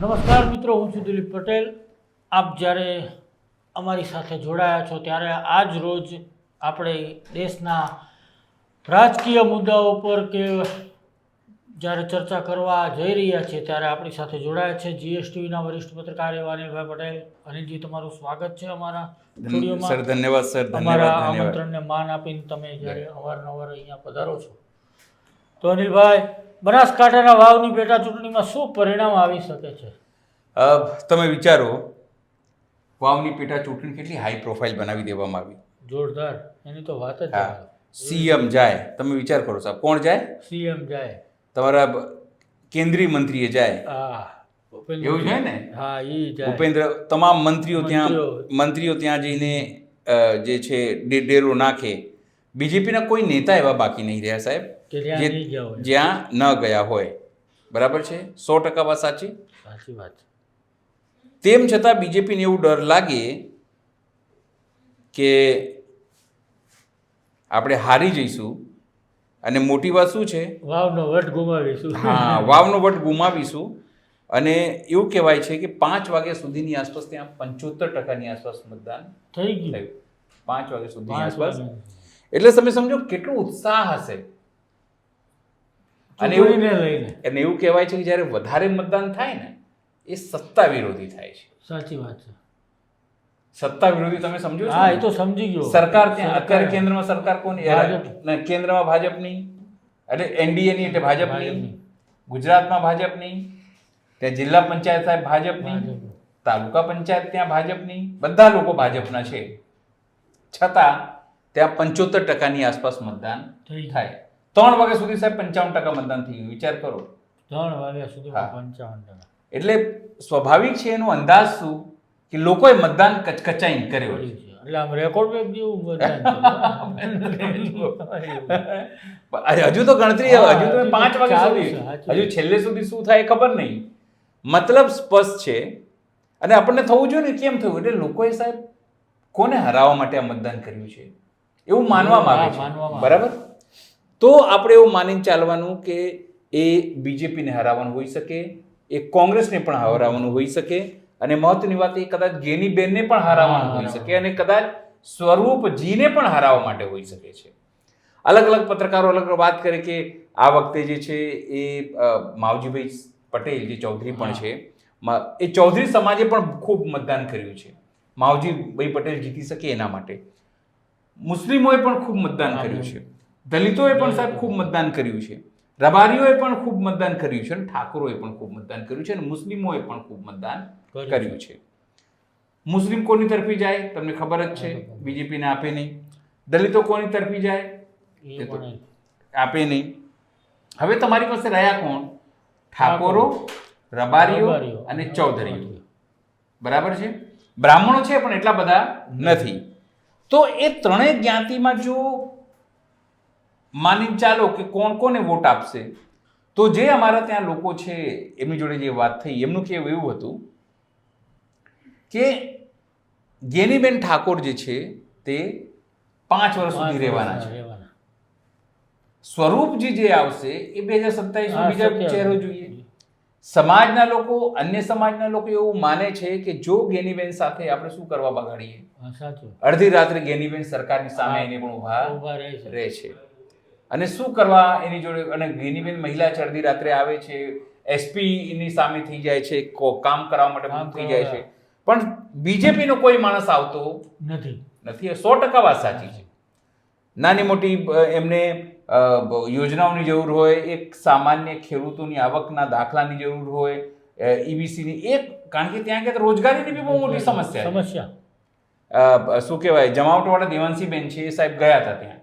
નમસ્કાર મિત્રો, હું છું દિલીપ પટેલ. આપ જ્યારે અમારી સાથે જોડાયા છો ત્યારે આજ રોજ આપણે દેશના રાજકીય મુદ્દાઓ પર કે જ્યારે ચર્ચા કરવા જઈ રહ્યા છીએ ત્યારે આપણી સાથે જોડાયા છે જીએસટીવીના વરિષ્ઠ પત્રકાર એવા અનિલભાઈ પટેલ. અનિલજી, તમારું સ્વાગત છે અમારા સ્ટુડિયોમાં. સર, ધન્યવાદ સર. અમારા આમંત્રણને માન આપીને તમે જ્યારે અવારનવાર અહીંયા પધારો છો. તો અનિલભાઈ, બનાસકાંઠાના વાવની પેટા ચૂંટણીમાં શું પરિણામ આવી શકે છે? તમે વિચારો, વાવની પેટા ચૂંટણી કેટલી હાઈ પ્રોફાઇલ બનાવી દેવામાં આવી. જોરદાર, એની તો વાત જ હા, સીએમ જાય. તમે વિચાર કરો સાહેબ, કોણ જાય? સીએમ જાય, તમારા કેન્દ્રીય મંત્રીએ જાય. હા, એવું છે ને? હા, એ જાય. ભૂપેન્દ્ર, તમામ મંત્રીઓ ત્યાં જઈને જે છે ડેરો નાખે. બીજેપીના કોઈ નેતા એવા બાકી નહીં રહ્યા સાહેબ જ્યાં ન ગયા હોય. બરાબર છે? 100% વાત સાચી. સાચી વાત છે. તેમ છતાં બીજેપીને એવું ડર લાગે કે આપણે હારી જઈશું અને મોટી વાત શું છે, વાવનો વટ ગુમાવીશું. હા, વાવનો વટ ગુમાવીશું. અને એવું કહેવાય છે કે 5 વાગ્યા સુધીની આસપાસ ત્યાં 75%ની આસપાસ મતદાન થઈ ગયું. 5 વાગ્યા સુધીની આસપાસ. એટલે તમે સમજો કેટલો ઉત્સાહ હશે. અને એવું કહેવાય છે કે જ્યારે વધારે મતદાન થાય ને એ સત્તા વિરોધી થાય છે. સાચી વાત છે. સત્તા વિરોધી તમે સમજો છો? હા, એ તો સમજી ગયો. સરકાર ત્યાં અત્યારે કેન્દ્રમાં સરકાર કોની? કેન્દ્રમાં ભાજપની, એટલે એનડીએની, એટલે ભાજપની. ગુજરાતમાં ભાજપની, ત્યાં જિલ્લા પંચાયત સાહેબ ભાજપની, તાલુકા પંચાયત ત્યાં ભાજપની, બધા લોકો ભાજપના છે. છતાં ત્યાં 75%ની આસપાસ મતદાન થાય. 3 વાગ્યા સુધી સાહેબ 55% મતદાન થઈ ગયું. વિચાર કરો, 3 વાગ્યા સુધી 55%. એટલે સ્વાભાવિક છે એનો અંદાજ શું કે લોકોએ મતદાન કચકચાઈને કર્યો છે. એટલે આમ રેકોર્ડ બ્રેક જેવું મતદાન. હજુ તો ગણતરી, હજુ તો 5 વાગ્યા સુધી, હજુ છેલ્લે સુધી શું થાય ખબર નહીં. મતલબ સ્પષ્ટ છે. અને આપણને થવું જોઈએ ને, કેમ થયું? એટલે લોકોએ સાહેબ કોને હરાવવા માટે આ મતદાન કર્યું છે એવું માનવામાં આવે છે. બરાબર? તો આપણે એવું માનીને ચાલવાનું કે એ બીજેપીને હરાવવાનું હોઈ શકે, એ કોંગ્રેસને પણ હરાવવાનું હોઈ શકે, અને મહત્વની વાત એ કદાચ ગેનીબેનને પણ હરાવવાનું હોઈ શકે, અને કદાચ સ્વરૂપજીને પણ હરાવવા માટે હોઈ શકે છે. અલગ અલગ પત્રકારો અલગ વાત કરે કે આ વખતે જે છે એ માવજીભાઈ પટેલ જે ચૌધરી પણ છે, એ ચૌધરી સમાજે પણ ખૂબ મતદાન કર્યું છે માવજીભાઈ પટેલ જીતી શકે એના માટે. મુસ્લિમોએ પણ ખૂબ મતદાન કર્યું છે, દલિતોએ પણ સાહેબ ખૂબ મતદાન કર્યું છે, રબારીઓએ પણ ખૂબ મતદાન કર્યું છે, અને ઠાકોરોએ પણ ખૂબ મતદાન કર્યું છે, અને મુસ્લિમોએ પણ ખૂબ મતદાન કર્યું છે. મુસ્લિમ કોની તરફી જાય તમને ખબર જ છે, બીજેપીને આપે નહીં. દલિતો કોની તરફી જાય? આપે નહીં. હવે તમારી પાસે રહ્યા કોણ? ઠાકોરો, રબારીઓ અને ચૌધરીઓ. બરાબર છે? બ્રાહ્મણો છે પણ એટલા બધા નથી. તો એ ત્રણેય જ્ઞાતિમાં જો માની ચાલો કે કોણ કોને વોટ આપશે, તો જે અમારા ત્યાં લોકો છે એમની જોડે જે વાત થઈ, એમનું કહેવું એવું હતું કે ગેનીબેન ઠાકોર જે છે તે 5 વર્ષ સુધી રહેવાના છે. સ્વરૂપજી જે આવશે એ 2027 બીજા ચહેરો જોઈએ. સમાજના લોકો, અન્ય સમાજના લોકો એવું માને છે કે જો ગેનીબેન સાથે આપણે શું કરવા બગાડીએ, અડધી રાત્રે ગેનીબેન સરકારની સામે એને પણ ઉભા રહે છે, અને શું કરવા એની જોડે. અને ગેનીબેન મહિલા છે, અડધી રાત્રે આવે છે, એસપી ની સામે થઈ જાય છે, કામ કરાવવા માટે થઈ જાય છે, પણ બીજેપીનો કોઈ માણસ આવતો નથી. 100% વાત સાચી છે. નાની મોટી એમને યોજનાઓની જરૂર હોય, એક સામાન્ય ખેડૂતોની આવકના દાખલાની જરૂર હોય, ઈબીસીની, કારણ કે ત્યાં કે રોજગારીની બી બહુ મોટી સમસ્યા. શું કહેવાય, જમાવટવાળા દેવાંશીબેન છે એ સાહેબ ગયા હતા ત્યાં,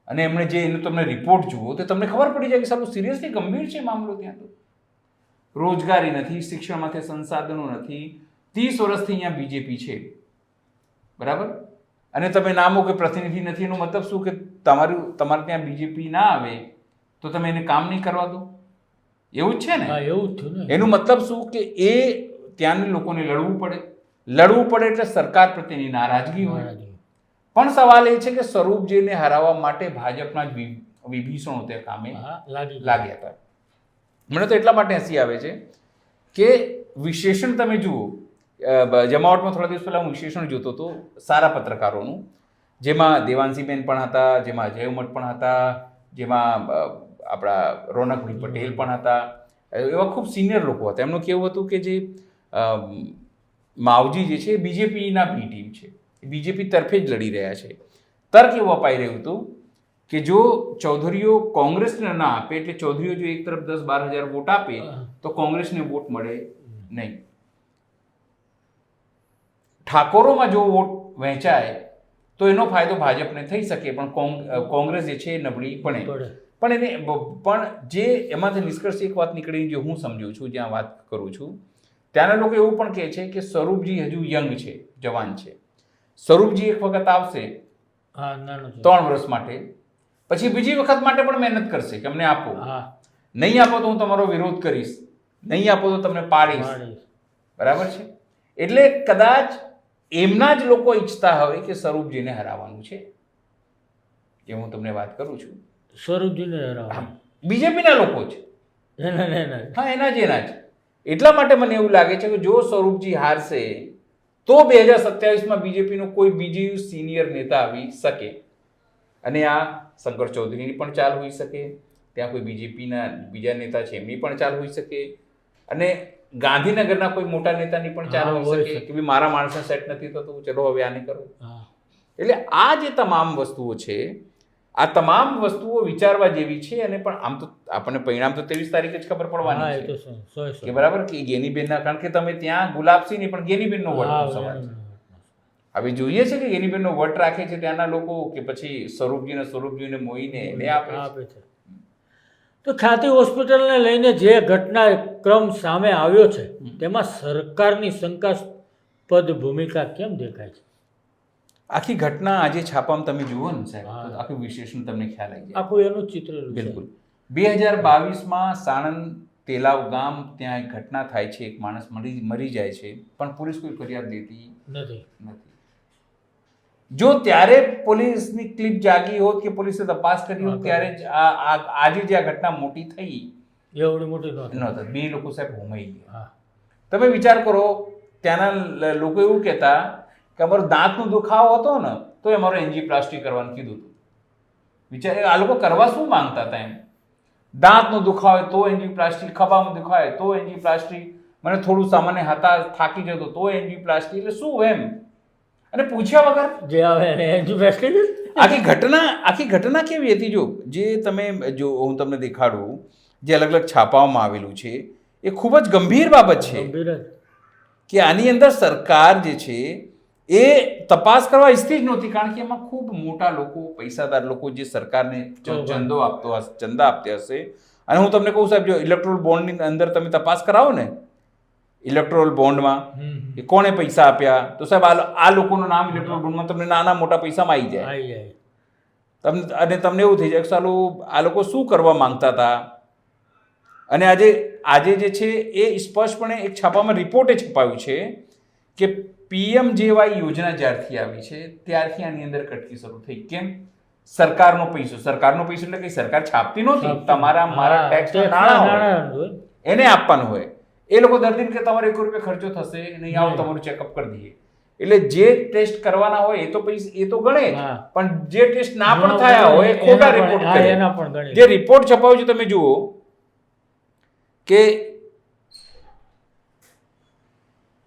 અને એમણે જે એનો તમને રિપોર્ટ જુઓ તો તમને ખબર પડી જાય કે સારું સિરિયસલી ગંભીર છે મામલો. ત્યાં તો રોજગારી નથી, શિક્ષણ માટે સંસાધનો નથી. 30 વર્ષથી અહીંયા બીજેપી છે. બરાબર? અને તમે નામો કે પ્રતિનિધિ નથી, એનો મતલબ શું કે તમારે ત્યાં બીજેપી ના આવે તો તમે એને કામ નહીં કરવા દો? એવું જ છે ને? એનું મતલબ શું કે એ ત્યાંના લોકોને લડવું પડે એટલે સરકાર પ્રત્યેની નારાજગી હોય. પણ સવાલ એ છે કે સ્વરૂપજીને હરાવવા માટે ભાજપના જ વિભીષણો તે કામે લાગ્યા હતા. મને તો એટલા માટે હસી આવે છે કે વિશેષણ તમે જુઓ, જમાવટમાં થોડા દિવસ પહેલા હું વિશેષણ જોતો હતો સારા પત્રકારોનું, જેમાં દેવાંશીબેન પણ હતા, જેમાં અજય ઉમટ પણ હતા, જેમાં આપણા રોનકભાઈ પટેલ પણ હતા, એવા ખૂબ સિનિયર લોકો હતા. એમનું કેવું હતું કે જે માવજી જે છે એ બીજેપીના બી ટીમ છે, બીજેપી તરફે જ લડી રહ્યા છે. તર્ક એવું અપાઈ રહ્યું હતું કે જો ચૌધરીઓ કોંગ્રેસને ના આપે, એટલે ચૌધરીઓ જો એક તરફ 10-12 હજાર વોટ આપે તો કોંગ્રેસને વોટ મળે નહીં. ઠાકોરોમાં જો વોટ વહેંચાય તો એનો ફાયદો ભાજપને થઈ શકે, પણ કોંગ્રેસ જે છે એ નબળી પડે. પણ જે એમાંથી નિષ્કર્ષ એક વાત નીકળી, જે હું સમજુ છું, જ્યાં વાત કરું છું ત્યાંના લોકો એવું પણ કહે છે કે સ્વરૂપજી હજુ યંગ છે, જવાન છે. સ્વરૂપજી એક વખત આવશે 3 વર્ષ માટે, પછી બીજી વખત માટે પણ મહેનત કરશે કે અમને આપો, નહીં આપો તો હું તમારો વિરોધ કરીશ, નહીં આપો તો તમને પાડીશ. બરાબર છે. એટલે કદાચ એમના જ લોકો ઈચ્છતા હોય કે સ્વરૂપજીને હરાવવાનું છે, જે હું તમને વાત કરું છું. સ્વરૂપજીને હરાવવાનું બીજેપીના લોકો છે, હા, એના જ. એટલા માટે મને એવું લાગે છે કે જો સ્વરૂપજી હારશે તો 2027માં બીજેપીનો કોઈ બીજી સિનિયર નેતા આવી શકે, અને આ શંકર ચૌધરીની પણ ચાલ હોઈ શકે, ત્યાં કોઈ બીજેપીના બીજા નેતા છે એમની પણ ચાલ હોઈ શકે, અને ગાંધીનગરના કોઈ મોટા નેતાની પણ ચાલ હોઈ શકે કે ભાઈ મારા માણસને સેટ નથી થતું, ચલો હવે આને કરો. એટલે આ જે તમામ વસ્તુઓ છે, આ તમામ વસ્તુઓ વિચારવા જેવી છે. અને પણ આમ તો આપણને પરિણામ તો 23 તારીખે જ ખબર પડવાની છે કે બરાબર કે ગેનીબેનના, કારણ કે તમે ત્યાં ગુલાબસિંહ નહીં પણ ગેનીબેનનો વટ સવાલ છે. હવે જોઈએ છે કે ગેનીબેનનો વટ રાખે છે ત્યાંના લોકો કે પછી સ્વરૂપજીને મોહીને એને આપે છે. તો ખ્યાતિ હોસ્પિટલને લઈને જે ઘટનાક્રમ સામે આવ્યો છે તેમાં સરકારની શંકાસ્પદ ભૂમિકા કેમ દેખાય છે? આખી ઘટના આજે છાપામાં તમે જુઓ ને સાહેબ, આખું વિશેષણ તમને ખ્યાલ આવી જાય, આખું એનું ચિત્ર. બિલકુલ. 2022માં સાણંદ તેલાવ ગામ ત્યાં એક ઘટના થાય છે, એક માણસ મરી જાય છે, પણ પોલીસ કોઈ ફરિયાદ દેતી નથી. જો ત્યારે પોલીસની ક્લિપ જાગી હોત કે પોલીસે તપાસ કરી હોત ત્યારે જ આજે જે આ ઘટના મોટી થઈ એવડી મોટી નહોતી. 2 લોકો સાહેબ હોમાઈ ગયા. તમે વિચાર કરો, ત્યાંના લોકો એવું કહેતા કે અમારો દાંતનો દુખાવો હતો ને તો એ અમારો એન્જીપ્લાસ્ટી કરવાનું કીધું હતું. વિચાર, આ લોકો કરવા શું માંગતા હતા? એમ દાંતનો દુખાવો તો એન્જીપ્લાસ્ટી, ખભામાં દુખાવે તો એન્જીપ્લાસ્ટી, મને થોડું સામાન્ય હતા થાકી જતો તો એન્જીપ્લાસ્ટી. એટલે શું એમ, અને પૂછ્યા વગર જે આવે એન્જીપ્લાસ્ટી. આખી ઘટના કેવી હતી જો, જે તમે જો હું તમને દેખાડું, જે અલગ અલગ છાપાઓમાં આવેલું છે, એ ખૂબ જ ગંભીર બાબત છે કે આની અંદર સરકાર જે છે એ તપાસ કરવા ઈચ્છતી જ નહોતી, કારણ કે એમાં ખૂબ મોટા લોકો, પૈસાદાર લોકો જે સરકારને ચંદા આપતા હશે. અને હું તમને કહું સાહેબ, જો ઇલેક્ટ્રોલ બોન્ડની અંદર તમે તપાસ કરાવો ને, ઇલેક્ટ્રોલ બોન્ડમાં એ કોણે પૈસા આપ્યા, તો સાહેબ આ લોકોનું નામ ઇલેક્ટ્રોલ બોન્ડમાં તમને નાના મોટા પૈસામાં આવી જાય. અને તમને એવું થઈ જાય કે સાલું આ લોકો શું કરવા માંગતા હતા. અને આજે જે છે એ સ્પષ્ટપણે એક છાપામાં રિપોર્ટે છપાયું છે કે PMJY યોજના જ્યારથી આવી છે ત્યારથી આની અંદર કટકી શરૂ થઈ. કેમ? સરકારનો પૈસો એટલે કઈ સરકાર છાપતી નહોતી, તમારા મારા ટેક્સના નાણાં એને આપવાનું હોય. એ લોકો દર્દીને કે તમારે 1 રૂપિયા ખર્ચો થશે નહીં, આવો તમારું ચેકઅપ કરી દઈએ. એટલે જે ટેસ્ટ કરવાના હોય એ તો પૈસા એ તો ગણે, પણ જે ટેસ્ટ ના પણ થયા હોય ખોટા રિપોર્ટ કરે. જે રિપોર્ટ છપાવ્યો છે તમે જુઓ કે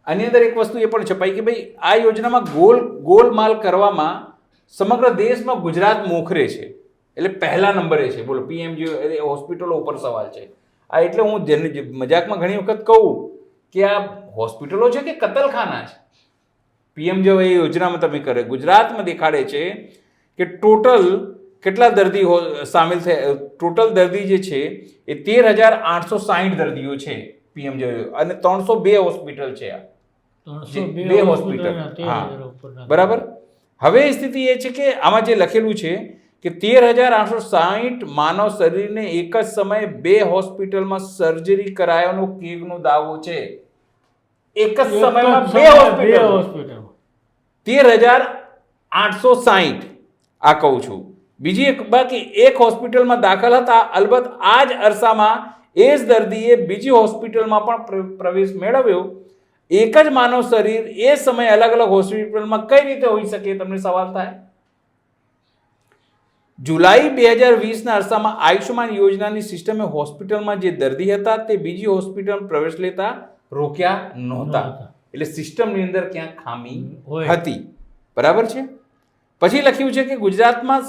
આની અંદર એક વસ્તુ એ પણ છપાઈ કે ભાઈ આ યોજનામાં ગોલમાલ કરવામાં સમગ્ર દેશમાં ગુજરાત મોખરે છે, એટલે પહેલા નંબરે છે. બોલો, PMJ હોસ્પિટલો ઉપર સવાલ છે. આ એટલે હું મજાકમાં ઘણી વખત કહું કે આ હોસ્પિટલો છે કે કતલખાના છે. PMJ યોજનામાં તમે કરે, ગુજરાતમાં દેખાડે છે કે ટોટલ કેટલા દર્દી સામેલ થયા. ટોટલ દર્દી જે છે એ 13,860 દર્દીઓ છે PMJ, અને 302 હોસ્પિટલ છે. આ 2 હોસ્પિટલ, હા બરાબર. હવે સ્થિતિ એ છે કે આમાં જે લખેલું છે કે 13,860 માનવ શરીરને એક જ સમયે 2 હોસ્પિટલમાં સર્જરી કરાયાનો કેગનો દાવો છે. એક જ સમયમાં 2 હોસ્પિટલ, 13,860 આ કહું છું. બીજી એક બાકી એક હોસ્પિટલમાં દાખલ હતા. અલબત્ત આ જ અરસામાં એ જ દર્દીએ બીજી હોસ્પિટલમાં પણ પ્રવેશ મેળવ્યો. એક જ માનવ શરીર એ સમયે અલગ અલગ હોસ્પિટલમાં કઈ રીતે હોઈ શકે, તમને સવાલ થાય. જુલાઈ 2020ના અરસામાં આયુષ્યમાન યોજનાની સિસ્ટમે હોસ્પિટલમાં જે દર્દી હતા તે બીજી હોસ્પિટલમાં પ્રવેશ લેતા રોક્યા નહોતા. એટલે સિસ્ટમની અંદર ક્યાંક ખામી હતી. બરાબર છે. પછી લખ્યું છે કે ગુજરાતમાં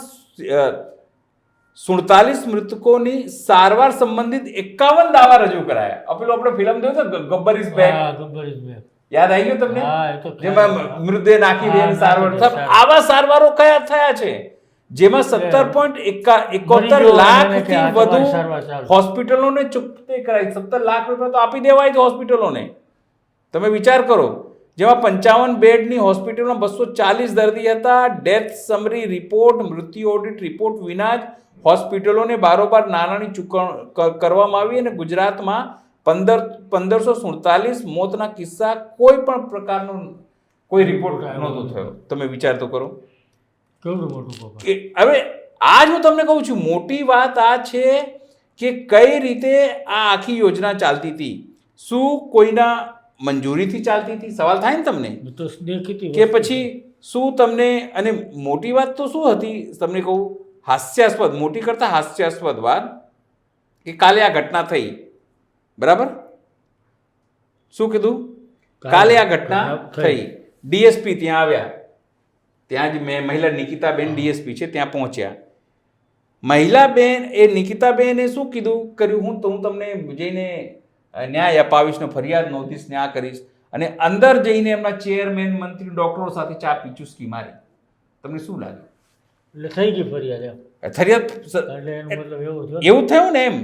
47 મૃતકોની સારવાર સંબંધિત 51 દાવા રજૂ કરાયા. પેલું આપણે ફિલ્મ જોયું તો ગબ્બર ઇઝ બેક, યાદ આવી ગયું તમને? જેમાં મૃતદેહ નાખી દે સારવાર. આવા સારવારો કયા થયા છે જેમાં 17.71 લાખથી વધુ હોસ્પિટલોને ચૂકવણી કરાઈ. 17 લાખ રૂપિયા તો આપી દેવાય છે હોસ્પિટલોને. તમે વિચાર કરો. જેમાં 55 બેડની હોસ્પિટલમાં 240 દર્દી હતા. ડેથ સમરી રિપોર્ટ, મૃત્યુ ઓડિટ રિપોર્ટ વિના જ હોસ્પિટલોને બારોબાર નાણાંની ચૂકવણી કરવામાં આવી અને ગુજરાતમાં 1547 મોતના કિસ્સા કોઈ પણ પ્રકારનો કોઈ રિપોર્ટ નહોતો થયો. તમે વિચાર તો કરો. હવે આજ હું તમને કહું છું, મોટી વાત આ છે કે કઈ રીતે આ આખી યોજના ચાલતી હતી. શું કોઈના મંજૂરીથી ચાલતી હતી? સવાલ થાય ને તમને કે પછી શું તમને. અને મોટી વાત તો શું હતી તમને કહું, હાસ્યાસ્પદ, મોટી કરતા હાસ્યાસ્પદ વાત કે કાલે આ ઘટના થઈ. બરાબર? શું કીધું? કાલે આ ઘટના થઈ. ડીએસપી ત્યાં આવ્યા. ત્યાં જ મહિલા નિકિતાબેન ડીએસપી છે ત્યાં પહોંચ્યા. મહિલાબેન એ નિકિતાબેને શું કર્યું, હું તમને જઈને ન્યાય અપાવીશ ને ફરિયાદ નોંધીશ ને આ કરીશ. અને અંદર જઈને એમના ચેરમેન, મંત્રી, ડોક્ટરો સાથે ચા પીચુસકી મારી. તમને શું લાગે? એટલે થઈ ગઈ ફરિયાદ. એવું થયું ને એમ.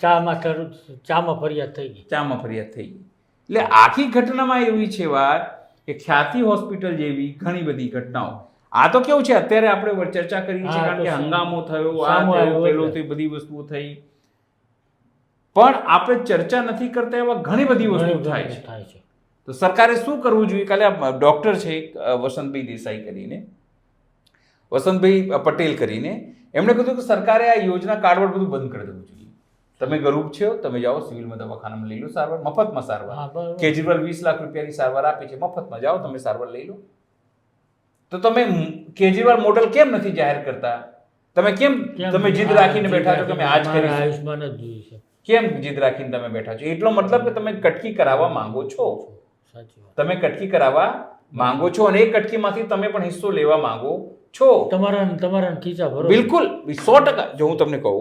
ચામાં ફરિયાદ થઈ ગઈ. ચામાં ફરિયાદ થઈ ગઈ. એટલે આખી ઘટનામાં એવી છે વાત કે ખ્યાતિ હોસ્પિટલ જેવી ઘણી બધી ઘટનાઓ. આ તો કેવું છે, અત્યારે આપણે ચર્ચા કરી છે કારણ કે હંગામો થયો, આ થયો, પેલો થઈ, બધી વસ્તુઓ થઈ. પણ આપણે ચર્ચા નથી કરતા એવા ઘણી બધી વસ્તુઓ થાય છે. તો સરકારે શું કરવું જોઈએ? કાલે ડોક્ટર છે વસંતભાઈ દેસાઈ કરીને, વસંતભાઈ પટેલ કરીને, એમણે કીધું કે સરકારે આ યોજના કાઢવડ બધું બંધ કરી દેવું જોઈએ. તમે ગરીબ છો, તમે જાઓ સિવિલમાં દવાખાનામાં લઈ લો સારવાર, મફતમાં સારવાર. કેજરીવાલ 20 લાખ રૂપિયાની સારવાર આપે છે, મફતમાં જાઓ તમે સારવાર લઈ લો. તો તમે કેજરીવાલ મોડલ કેમ નથી જાહેર કરતા? તમે જીદ રાખીને બેઠા છો કે અમે આજ કરીશું? આયુષ્માન જ જોઈએ છે. કેમ જીદ રાખીને તમે બેઠા છો? એટલો મતલબ કે તમે કટકી કરાવવા માંગો છો. તમે કટકી કરાવવા માંગો છો અને એ કટકીમાંથી તમે પણ હિસ્સો લેવા માંગો છો. તમારા ખીચા ભરો. બિલકુલ 100%. જો હું તમને કહું,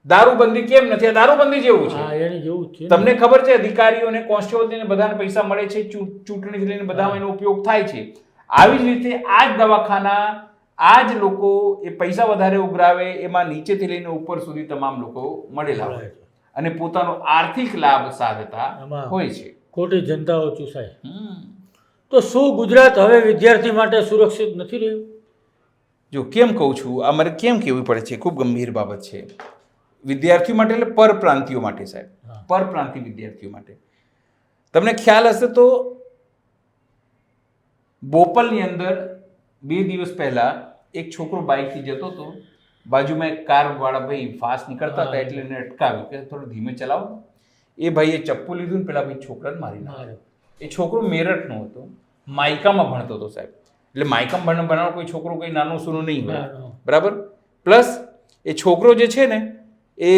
દારૂબંધી કેમ નથી? આ દારૂબંધી જેવું છે. તમને ખબર છે અધિકારીઓને, કોન્સ્ટેબલને બધાને પૈસા મળે છે, ચૂંટણીથી લઈને બધામાં એનો ઉપયોગ થાય છે. આવી જ રીતે આ જ દવાખાના, આ જ લોકો એ પૈસા વધારે ઉઘરાવે, એમાં નીચેથી લઈને ઉપર સુધી તમામ લોકો મળેલા હોય અને પોતાનો આર્થિક લાભ સાધતા હોય છે. ખોટી જનતાઓ ચૂસાય. તો શું ગુજરાત હવે વિદ્યાર્થી માટે સુરક્ષિત નથી રહ્યું? જો કેમ કહું છું, આ મારે કેમ કહેવું પડે છે, ખૂબ ગંભીર બાબત છે. વિદ્યાર્થીઓ માટે એટલે પરપ્રાંતિયો માટે સાહેબ, પરપ્રાંતિય વિદ્યાર્થીઓ માટે. તમને ખ્યાલ હશે તો બોપલની અંદર 2 દિવસ પહેલા એક છોકરો બાઇકથી જતો હતો, બાજુમાં એક કારવાળા ભાઈ ફાસ્ટ નીકળતા હતા એટલે એને અટકાવ્યું કે થોડું ધીમે ચલાવો. એ ભાઈએ ચપ્પુ લીધું ને પેલા ભાઈ છોકરાને મારી નાખ્યો. એ છોકરો મેરઠનો હતો, માયકામાં ભણતો હતો સાહેબ. એટલે માયકામાં ભણવાનો કોઈ છોકરો કોઈ નાનો સૂનો નહીં હોય, બરાબર. પ્લસ એ છોકરો જે છે ને એ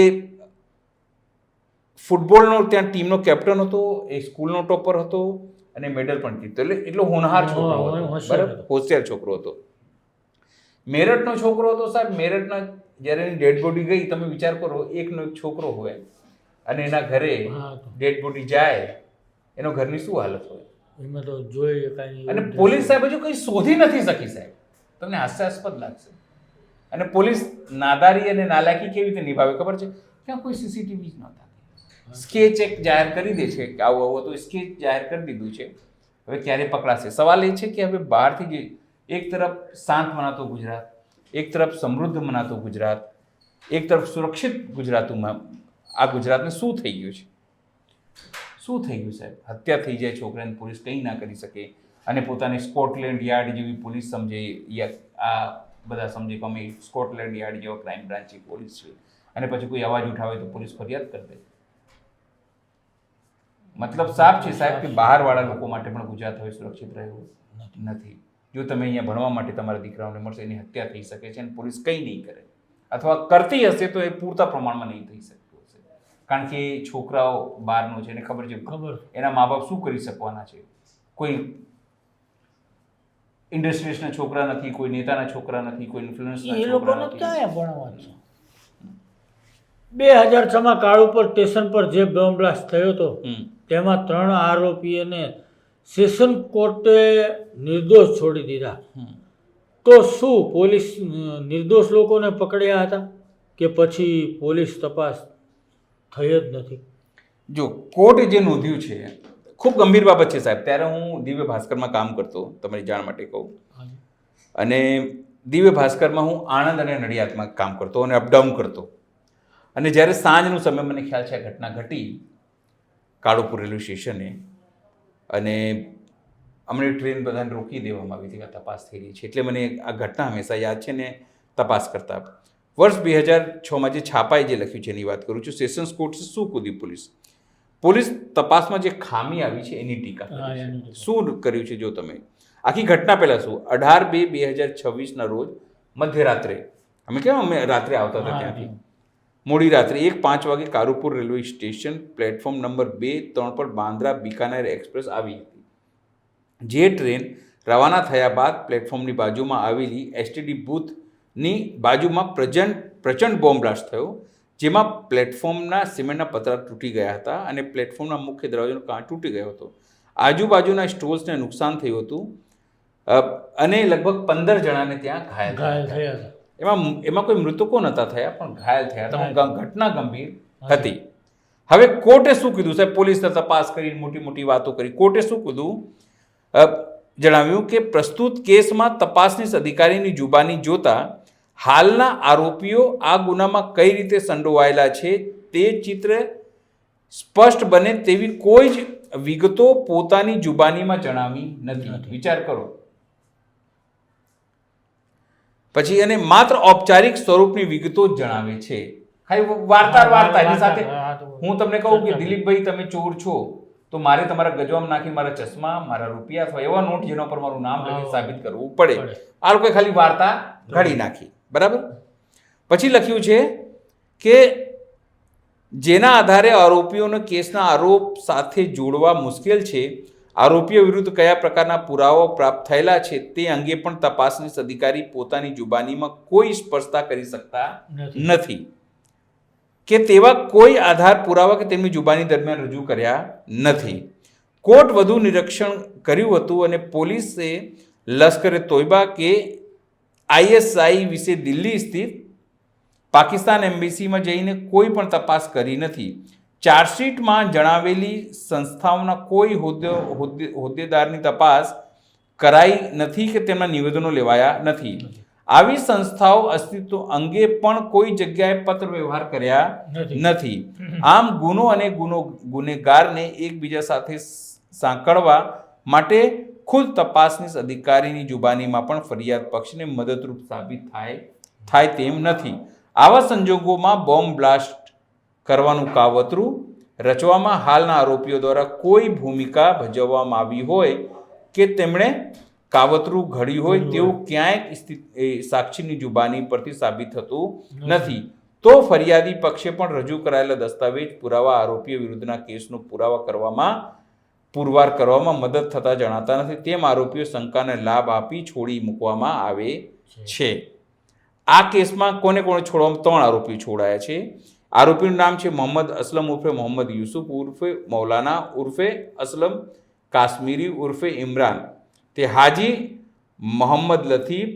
ફૂટબોલનો ત્યાં ટીમનો કેપ્ટન હતો, એ સ્કૂલનો ટોપર હતો અને મેડલ પણ જીતતો. એટલે એટલો હોનહાર છોકરો હતો, બરાબર, હોશિયાર છોકરો હતો. મેરઠનો છોકરો હતો સાહેબ. મેરઠના જ્યારે એની ડેડ બોડી ગઈ, તમે વિચાર કરો, એકનો એક છોકરો હોય અને એના ઘરે ડેડ બોડી જાય, એનો ઘરની શું હાલત હોય? એમાં તો જોઈએ કાંઈ. અને પોલીસ સાહેબ હજુ કંઈ શોધી નથી શકી સાહેબ. તમને હાસ્યાસ્પદ લાગશે. અને પોલીસ નાદારી અને નાલાયકી કેવી રીતે નિભાવે ખબર છે? ક્યાં કોઈ સીસીટીવી જ નહોતા. સ્કેચ એક જાહેર કરી દે છે કે આવું આવું હતું, સ્કેચ જાહેર કરી દીધું છે. હવે ક્યારે પકડાશે? સવાલ એ છે કે હવે બહારથી જે એક તરફ શાંત મનાતો ગુજરાત, એક તરફ સમૃદ્ધ મનાતો ગુજરાત, એક તરફ સુરક્ષિત ગુજરાતમાં, આ ગુજરાતને શું થઈ ગયું છે? શું થઈ ગયું સાહેબ? હત્યા થઈ જાય છોકરાને, પોલીસ કંઈ ના કરી શકે અને પોતાની સ્કોટલેન્ડ યાર્ડ જેવી પોલીસ સમજે, આ બધા સમજે કે અમે સ્કોટલેન્ડ યાર્ડ જેવા ક્રાઇમ બ્રાન્ચની પોલીસ છે અને પછી કોઈ અવાજ ઉઠાવે તો પોલીસ ફરિયાદ કરી દે. મતલબ સાફ છે સાહેબ કે બહારવાળા લોકો માટે પણ ગુજરાત હવે સુરક્ષિત રહ્યું નથી. જો તમે અહીંયા ભણવા માટે તમારા દીકરાઓને મળશે, એની હત્યા થઈ શકે છે અને પોલીસ કંઈ નહીં કરે, અથવા કરતી હશે તો એ પૂરતા પ્રમાણમાં નહીં થઈ શકતું હશે, કારણ કે છોકરાઓ બહારનો છે એને ખબર છે એના મા બાપ શું કરી શકવાના છે. કોઈ ઇન્ડસ્ટ્રીઝના છોકરા નથી, કોઈ નેતાના છોકરા નથી, કોઈ ઇન્ફ્લુઅન્સના એ છોકરા લોકોને નથી. ક્યાં ભણવા છે. 2006માં કાળુપુર સ્ટેશન પર જે બોમ્બ બ્લાસ્ટ થયો હતો તેમાં 3 આરોપીઓને સેશન કોર્ટે નિર્દોષ છોડી દીધા. તો શું પોલીસ નિર્દોષ લોકોને પકડ્યા હતા કે પછી પોલીસ તપાસ થઈ જ નથી? જો કોર્ટે જે નોંધ્યું છે ખૂબ ગંભીર બાબત છે સાહેબ. ત્યારે હું દિવ્ય ભાસ્કરમાં કામ કરતો, તમારી જાણ માટે કહું, અને દિવ્ય ભાસ્કરમાં હું આણંદ અને નડિયાદમાં કામ કરતો અને અપડાઉન કરતો. અને જ્યારે સાંજનો સમય, મને ખ્યાલ છે આ ઘટના ઘટી કાળુપુર રેલવે સ્ટેશને, અને અમને ટ્રેન બધાને રોકી દેવામાં આવી હતી, તપાસ થઈ રહી છે. એટલે મને આ ઘટના હંમેશા યાદ છે ને તપાસ કરતા. વર્ષ 2006માં જે છાપાએ જે લખ્યું છે એની વાત કરું છું. સેશન્સ કોર્ટ શું કૂદી પોલીસ તપાસમાં જે ખામી આવી છે એની ટીકા કરી છે. શું કર્યું છે જો તમે આખી ઘટના પહેલાં શું, 18/2/2026ના રોજ મધ્યરાત્રે, અમે રાત્રે આવતા હતા ત્યાંથી, મોડી રાત્રે 1:05 વાગે Kalupur railway station platform number 2, 3 પર બાંદ્રા બિકાનેર એક્સપ્રેસ આવી હતી. જે ટ્રેન રવાના થયા બાદ પ્લેટફોર્મની બાજુમાં આવેલી એસટીડી બૂથની બાજુમાં પ્રચંડ બોમ્બ બ્લાસ્ટ થયો, જેમાં પ્લેટફોર્મના સિમેન્ટના પતરા તૂટી ગયા હતા અને પ્લેટફોર્મના મુખ્ય દરવાજાનો કાચ તૂટી ગયો હતો. આજુબાજુના સ્ટોલ્સને નુકસાન થયું હતું અને લગભગ 15 જણાને ત્યાં ઘાયલ થયા હતા. એમાં કોઈ મૃતકો નહોતા થયા, પણ ઘાયલ થયા હતા. ઘટના ગંભીર હતી. હવે કોર્ટે શું કીધું સાહેબ? પોલીસને તપાસ કરી, મોટી મોટી વાતો કરી. કોર્ટે શું કીધું? જણાવ્યું કે પ્રસ્તુત કેસમાં તપાસનીશ અધિકારીની જુબાની જોતા હાલના આરોપીઓ આ ગુનામાં કઈ રીતે સંડોવાયેલા છે તે ચિત્ર સ્પષ્ટ બને તેવી કોઈ જ વિગતો પોતાની જુબાનીમાં જણાવી નથી. વિચાર કરો. પછી એને માત્ર ઔપચારિક સ્વરૂપની વિગતો જ જણાવે છે. ખાલી વાર્તા એની સાથે હું તમને કહું કે દિલીપભાઈ તમે ચોર છો, તો મારે તમારા ગજવામાં નાખી મારા ચશ્મા, મારા રૂપિયા અથવા એવા નોટ જેના પર મારું નામ લખી સાબિત કરવું પડે. આ લોકોએ ખાલી વાર્તા ઘડી નાખી. બરાબર. પછી લખ્યું છે કે જેના આધારે આરોપીઓને કેસના આરોપ સાથે જોડવા મુશ્કેલ છે, આરોપીઓ વિરુદ્ધ કયા પ્રકારના પુરાવાઓ પ્રાપ્ત થયેલા છે તે અંગે પણ તપાસનીશ અધિકારી પોતાની જુબાનીમાં કોઈ સ્પષ્ટતા કરી શકતા નથી કે તેવા કોઈ આધાર પુરાવા કે તેમની જુબાની દરમિયાન રજૂ કર્યા નથી. કોર્ટ વધુ નિરીક્ષણ કર્યું હતું અને પોલીસે લશ્કરે તોયબા કે ISI વિશે દિલ્હી સ્થિત પાકિસ્તાન એમ્બેસીમાં જઈને કોઈ પણ તપાસ કરી નથી. ચાર્જશીટમાં જણાવેલી સંસ્થાઓના કોઈ હોદ્દેદારની તપાસ કરાઈ નથી કે તેમના નિવેદનો લેવાયા નથી. આવી સંસ્થાઓ અસ્તિત્વ અંગે પણ કોઈ જગ્યાએ પત્ર વ્યવહાર કર્યા નથી. આમ ગુનો અને ગુનેગારને એકબીજા સાથે સાંકળવા માટે ખુદ તપાસનીશ અધિકારીની જુબાનીમાં પણ ફરિયાદ પક્ષને મદદરૂપ સાબિત થાય તેમ નથી. આવા સંજોગોમાં બોમ્બ બ્લાસ્ટ કરવાનું કાવતરું રચવામાં હાલના આરોપીઓ દ્વારા કોઈ ભૂમિકા ભજવવામાં આવી હોય કે તેમણે કાવતરું ઘડ્યું હોય તેવું ક્યાંય સાક્ષીની જુબાની પરથી સાબિત થતું નથી. તો ફરિયાદી પક્ષે પણ રજૂ કરાયેલા દસ્તાવેજ પુરાવા આરોપીઓ વિરુદ્ધના કેસનો પુરવાર કરવામાં મદદ થતા જણાતા નથી. તેમ આરોપીઓ શંકાને લાભ આપી છોડી મૂકવામાં આવે છે. આ કેસમાં કોને છોડવામાં? 3 આરોપીઓ છોડાયા છે. આરોપીનું નામ છે મોહમ્મદ અસલમ ઉર્ફે મોહમ્મદ યુસુફ ઉર્ફે મૌલાના ઉર્ફે અસલમ, કાશ્મીરી ઉર્ફે ઇમરાન, તે હાજી મોહમ્મદ લતીફ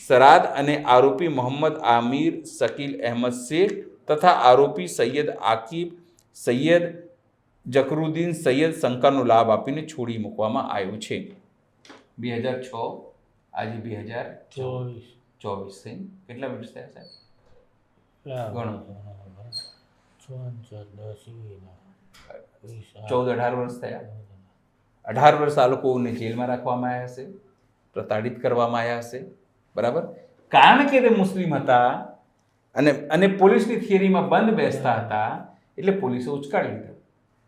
સરાદ અને આરોપી મોહમ્મદ આમિર શકીલ અહેમદ શેખ તથા આરોપી સૈયદ આકિબ સૈયદ જકરુદ્દીન સૈયદ શંકાનો લાભ આપીને છોડી મૂકવામાં આવ્યું છે. 2006 આજે 2024 થઈ. કેટલા વર્ષ થયા સાહેબ? ઘણું. 14-18 વર્ષ થયા. 18 વર્ષ આ લોકોને જેલમાં રાખવામાં આવ્યા હશે, પ્રતાડિત કરવામાં આવ્યા હશે. બરાબર. કારણ કે તે મુસ્લિમ હતા અને પોલીસની થિયરીમાં બંધ બેસતા હતા એટલે પોલીસે ઉચકાડી લીધા.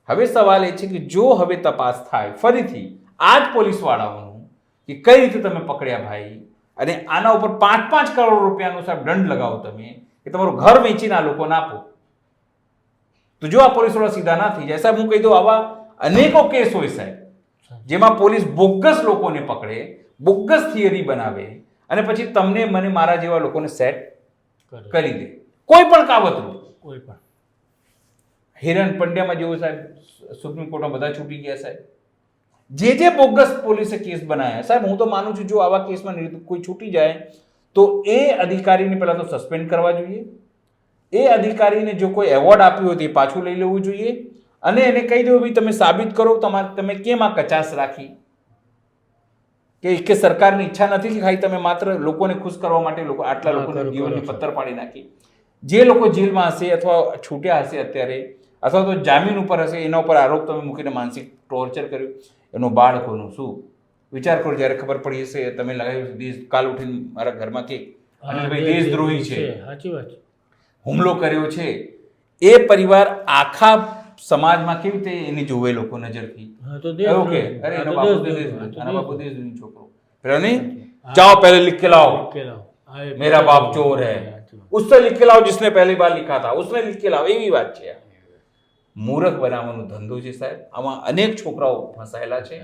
હવે સવાલ એ છે કે જો હવે તપાસ થાય ફરીથી આ જ પોલીસવાળાઓનું કે કઈ રીતે તમે પકડ્યા ભાઈ, અને આના ઉપર 5-5 કરોડ રૂપિયાનો સાહેબ દંડ લગાવો તમે કે તમારું ઘર વેચીને આ લોકોને આપો, તો જો આ પોલીસવાળા સીધા ના થઈ જાય સાહેબ, હું કહી દઉં આવા અનેકો કેસ હોય સાહેબ જેમાં પોલીસ બોગસ લોકોને પકડે, બોગસ થિયરી બનાવે અને પછી તમને મને મારા જેવા લોકોને સેટ કરી દે કોઈ પણ કાવતરું. કોઈ પણ હિરણ પંડ્યામાં જેવું સાહેબ સુપ્રીમ કોર્ટમાં બધા છૂટી ગયા સાહેબ. જે બોગસ પોલીસે કેસ બનાવ્યા સાહેબ, હું તો માનું છું જો આવા કેસમાં કોઈ છૂટી જાય તો એ અધિકારીને પહેલા તો સસ્પેન્ડ કરવા જોઈએ, એ અધિકારીને જો કોઈ એવોર્ડ આપ્યો હોય તો એ પાછું લઈ લેવું જોઈએ અને એને કહી દેવું ભાઈ તમે સાબિત કરો તમે કેમ આ કચાશ રાખી, કે સરકારની ઈચ્છા નથી કે ખાલી તમે માત્ર લોકોને ખુશ કરવા માટે આટલા લોકોને જીવનની પથ્થર પાડી નાખી. જે લોકો જેલમાં હશે અથવા છૂટ્યા હશે અત્યારે અથવા તો જામીન ઉપર હશે એના ઉપર આરોપ તમે મૂકીને માનસિક ટોર્ચર કર્યું, એનો બાળકોનું શું વિચાર કરો. જ્યારે ખબર પડી હશે તમે લગાવ્યું દેશ, કાલ ઉઠીને મારા ઘરમાં કે ભાઈ દેશદ્રોહી છે, સાચી વાત, હુમલો કર્યો છે, એ પરિવાર આખા સમાજમાં કેવી રીતે એની જોવે લોકો નજરથી, ઓકે અરે એનો બાપુ દેશદ્રોહી છોકરો, પેલા નહીં જાઓ પહેલે लिख के लाओ मेरा बाप चोर है, उससे लिख के लाओ जिसने पहली बार लिखा था उसने लिख के लाओ. એવી વાત છે. મૂર્ખ બનાવવાનો ધંધો છે સાહેબ. આમાં અનેક છોકરાઓ ફસાયેલા છે.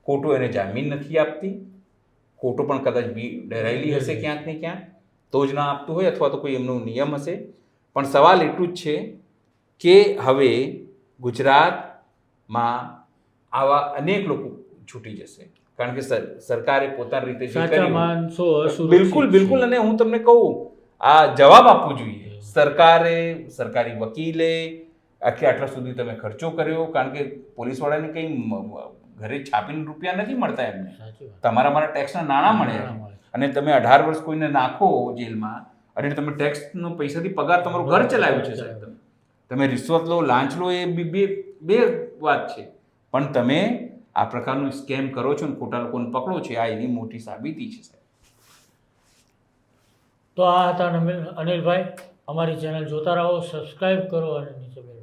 કોર્ટો એને જામીન નથી આપતી, કોર્ટો પણ કદાચ ડરાયેલી હશે ક્યાંક ને ક્યાંક તો જ ના આપતું હોય અથવા તો કોઈ એમનો નિયમ હશે. પણ સવાલ એટલું જ છે કે હવે ગુજરાતમાં આવા અનેક લોકો છૂટી જશે કારણ કે સરકારે પોતાની રીતે જે કર્યું બિલકુલ. અને હું તમને કહું આ જવાબ આપવો જોઈએ સરકારે, સરકારી વકીલે આટલા સુધી તમે ખર્ચો કર્યો, કારણ કે પોલીસવાળાને કંઈ ઘરે છાપીને રૂપિયા નથી મળતા એમને, તમારા મારા ટેક્સના નાણાં મળે અને તમે 18 વર્ષ કોઈને નાખો જેલમાં અને તમે ટેક્સનો પૈસાથી પગાર તમારું ઘર ચલાવ્યું છે સાહેબ. તમે રિશ્વત લો, લાંચ લો, એ બે વાત છે, પણ તમે આ પ્રકારનું સ્કેમ કરો છો ને ખોટા લોકોને પકડો છો, આ એની મોટી સાબિતી છે સાહેબ. તો આ હતા અનિલભાઈ. અમારી ચેનલ જોતા રહો, સબસ્ક્રાઇબ કરો અને નીચે બેલ